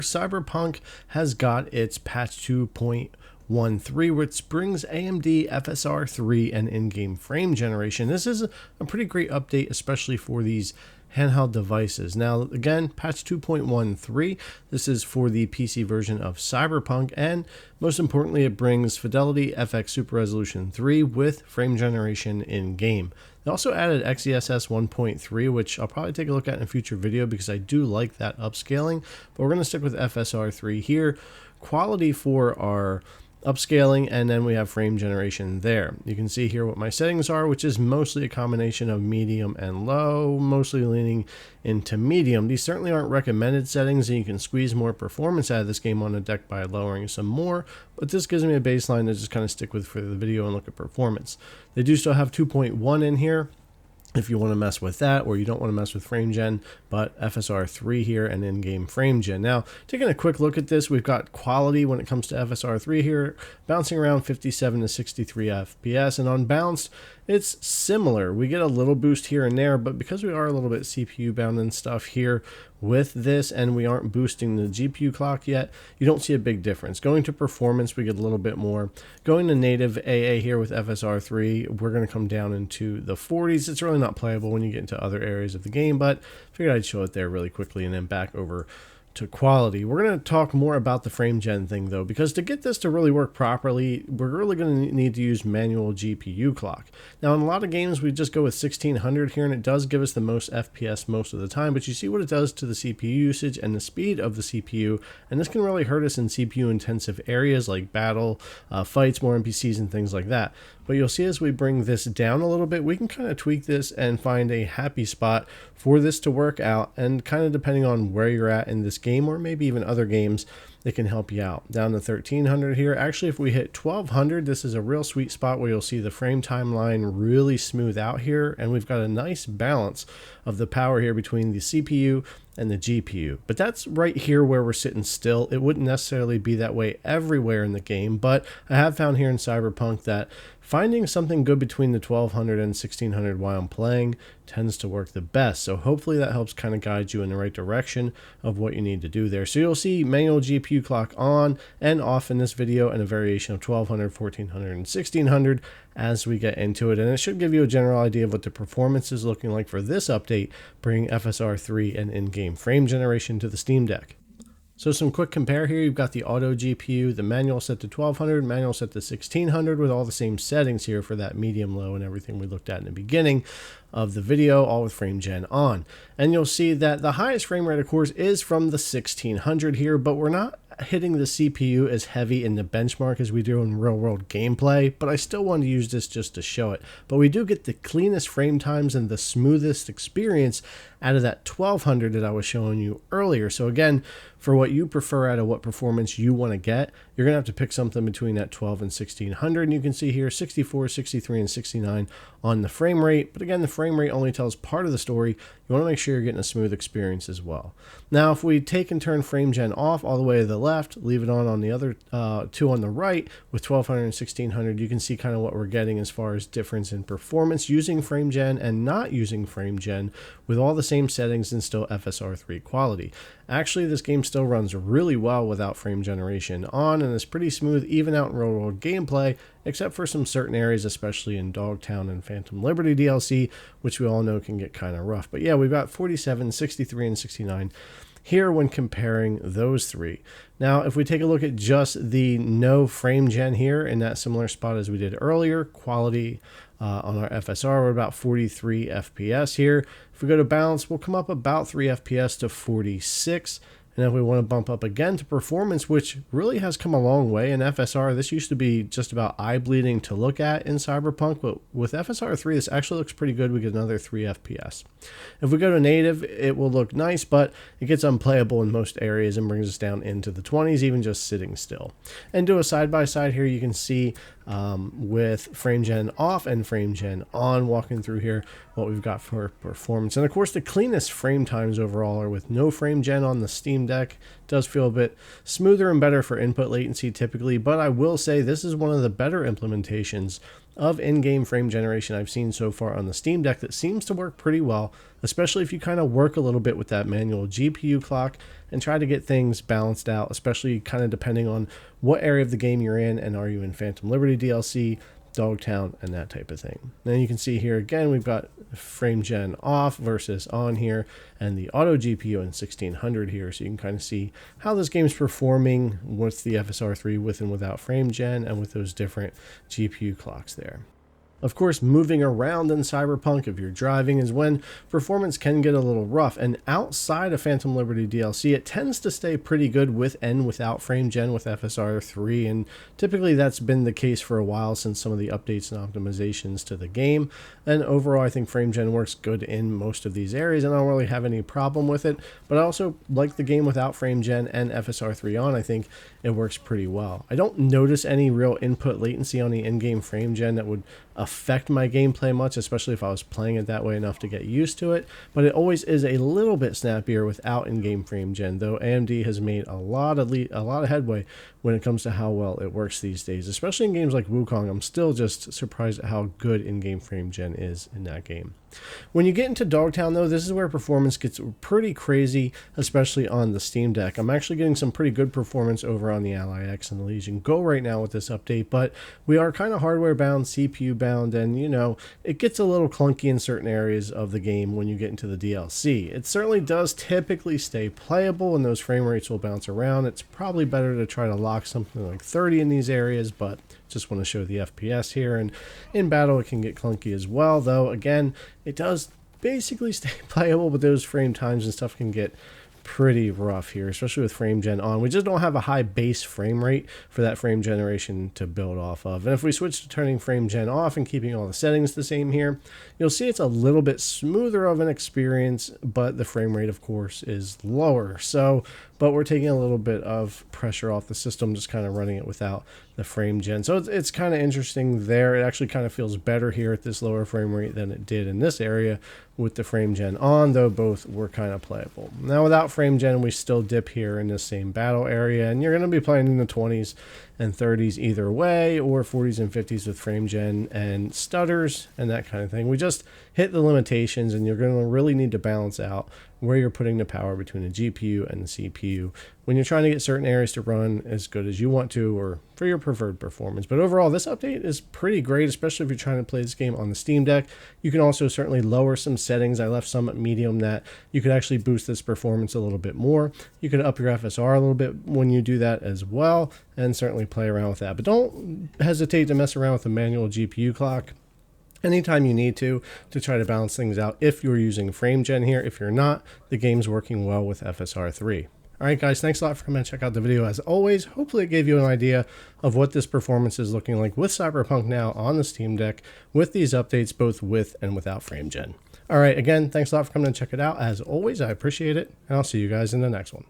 Cyberpunk has got its patch 2.13, which brings AMD FSR3 and in-game frame generation. This is a pretty great update, especially for these handheld devices. Now, again, patch 2.13, this is for the PC version of Cyberpunk, and most importantly, it brings Fidelity FX Super Resolution 3 with frame generation in-game. They also added XeSS 1.3, which I'll probably take a look at in a future video because I do like that upscaling, but we're going to stick with FSR3 here. Quality for our upscaling, and then we have frame generation there. You can see here what my settings are, which is mostly a combination of medium and low, mostly leaning into medium. These certainly aren't recommended settings, and you can squeeze more performance out of this game on the deck by lowering some more, but this gives me a baseline to just kind of stick with for the video and look at performance. They do still have 2.1 in here if you want to mess with that, or you don't want to mess with frame gen, but FSR3 here and in-game frame gen. Now, taking a quick look at this, we've got quality when it comes to FSR3 here, bouncing around 57 to 63 FPS, and on balanced, it's similar. We get a little boost here and there, but because we are a little bit CPU bound and stuff here with this, and we aren't boosting the GPU clock yet, you don't see a big difference. Going to performance, we get a little bit more. Going to native AA here with FSR3, we're going to come down into the 40s. It's really not playable when you get into other areas of the game, but figured I'd show it there really quickly and then back over to quality. We're going to talk more about the frame gen thing though, because to get this to really work properly, we're really going to need to use manual GPU clock. Now, in a lot of games, we just go with 1600 here, and it does give us the most FPS most of the time, but you see what it does to the CPU usage and the speed of the CPU, and this can really hurt us in CPU intensive areas like battle, fights, more NPCs and things like that. But you'll see as we bring this down a little bit, we can kind of tweak this and find a happy spot for this to work out, and kind of depending on where you're at in this game, or maybe even other games, it can help you out. Down to 1300 here. Actually, if we hit 1200, this is a real sweet spot where you'll see the frame timeline really smooth out here, and we've got a nice balance of the power here between the CPU and the GPU. But that's right here where we're sitting still. It wouldn't necessarily be that way everywhere in the game, but I have found here in Cyberpunk that finding something good between the 1200 and 1600 while I'm playing tends to work the best. So hopefully that helps kind of guide you in the right direction of what you need to do there. So you'll see manual GPU clock on and off in this video, and a variation of 1200, 1400, and 1600 as we get into it. And it should give you a general idea of what the performance is looking like for this update, bringing FSR3 and in-game frame generation to the Steam Deck. So some quick compare here. You've got the auto GPU, the manual set to 1200, manual set to 1600 with all the same settings here for that medium, low, and everything we looked at in the beginning of the video, all with frame gen on. And you'll see that the highest frame rate, of course, is from the 1600 here, but we're not hitting the CPU as heavy in the benchmark as we do in real world gameplay, but I still wanted to use this just to show it. But we do get the cleanest frame times and the smoothest experience out of that 1200 that I was showing you earlier. So again, for what you prefer out of what performance you want to get, you're going to have to pick something between that 12 and 1600. And you can see here 64, 63, and 69 on the frame rate. But again, the frame rate only tells part of the story. You want to make sure you're getting a smooth experience as well. Now, if we take and turn frame gen off all the way to the left, leave it on the other two on the right with 1200 and 1600, you can see kind of what we're getting as far as difference in performance using frame gen and not using frame gen with all the same settings and still FSR3 quality. Actually, this game still runs really well without frame generation on, and is pretty smooth even out in real world gameplay, except for some certain areas, especially in Dogtown and Phantom Liberty DLC, which we all know can get kind of rough. But yeah, we've got 47, 63, and 69 here when comparing those three. Now, if we take a look at just the no frame gen here in that similar spot as we did earlier, quality on our FSR, we're about 43 FPS here. If we go to balance, we'll come up about 3 FPS to 46. And if we want to bump up again to performance, which really has come a long way in FSR, this used to be just about eye bleeding to look at in Cyberpunk, but with FSR3, this actually looks pretty good. We get another 3 FPS. If we go to native, it will look nice, but it gets unplayable in most areas and brings us down into the 20s, even just sitting still. And do a side-by-side here, you can see with frame gen off and frame gen on walking through here, what we've got for performance. And of course, the cleanest frame times overall are with no frame gen on the Steam Deck. It does feel a bit smoother and better for input latency typically, but I will say this is one of the better implementations of in-game frame generation I've seen so far on the Steam Deck that seems to work pretty well, especially if you kind of work a little bit with that manual GPU clock and try to get things balanced out, especially kind of depending on what area of the game you're in and are you in Phantom Liberty DLC, Dogtown, and that type of thing. Then you can see here again we've got frame gen off versus on here, and the auto GPU in 1600 here, so you can kind of see how this game's performing with the FSR3 with and without frame gen and with those different GPU clocks there. Of course, moving around in Cyberpunk, if you're driving, is when performance can get a little rough. And outside of Phantom Liberty DLC, it tends to stay pretty good with and without frame gen with FSR3. And typically that's been the case for a while since some of the updates and optimizations to the game. And overall, I think frame gen works good in most of these areas, and I don't really have any problem with it. But I also like the game without frame gen and FSR3 on. I think it works pretty well. I don't notice any real input latency on the in-game frame gen that would affect my gameplay much, especially if I was playing it that way enough to get used to it, but it always is a little bit snappier without in-game frame gen, though AMD has made a lot of headway when it comes to how well it works these days, especially in games like Wukong. I'm still just surprised at how good in-game frame gen is in that game. When you get into Dogtown, though, this is where performance gets pretty crazy, especially on the Steam Deck. I'm actually getting some pretty good performance over on the Ally X and the Legion Go right now with this update, but we are kind of hardware bound, CPU bound, and you know, it gets a little clunky in certain areas of the game when you get into the DLC. It certainly does typically stay playable and those frame rates will bounce around. It's probably better to try to lock something like 30 in these areas, but just want to show the FPS here, and in battle it can get clunky as well, though again it does basically stay playable, but those frame times and stuff can get pretty rough here, especially with frame gen on. We just don't have a high base frame rate for that frame generation to build off of. And if we switch to turning frame gen off and keeping all the settings the same here, you'll see it's a little bit smoother of an experience, but the frame rate of course is lower. But we're taking a little bit of pressure off the system, just kind of running it without the frame gen. So it's kind of interesting there. It actually kind of feels better here at this lower frame rate than it did in this area with the frame gen on, though both were kind of playable. Now without frame gen, we still dip here in this same battle area, and you're going to be playing in the 20s and 30s either way, or 40s and 50s with frame gen and stutters and that kind of thing. We just hit the limitations, and you're going to really need to balance out where you're putting the power between the GPU and the CPU when you're trying to get certain areas to run as good as you want to, or for your preferred performance. But overall, this update is pretty great, especially if you're trying to play this game on the Steam Deck. You can also certainly lower some settings. I left some at medium that you could actually boost this performance a little bit more. You could up your FSR a little bit when you do that as well, and certainly play around with that. But don't hesitate to mess around with the manual GPU clock anytime you need to try to balance things out if you're using frame gen here. If you're not, the game's working well with FSR3. Alright guys, thanks a lot for coming and check out the video as always. Hopefully it gave you an idea of what this performance is looking like with Cyberpunk now on the Steam Deck with these updates both with and without frame gen. Alright, again, thanks a lot for coming and check it out. As always, I appreciate it, and I'll see you guys in the next one.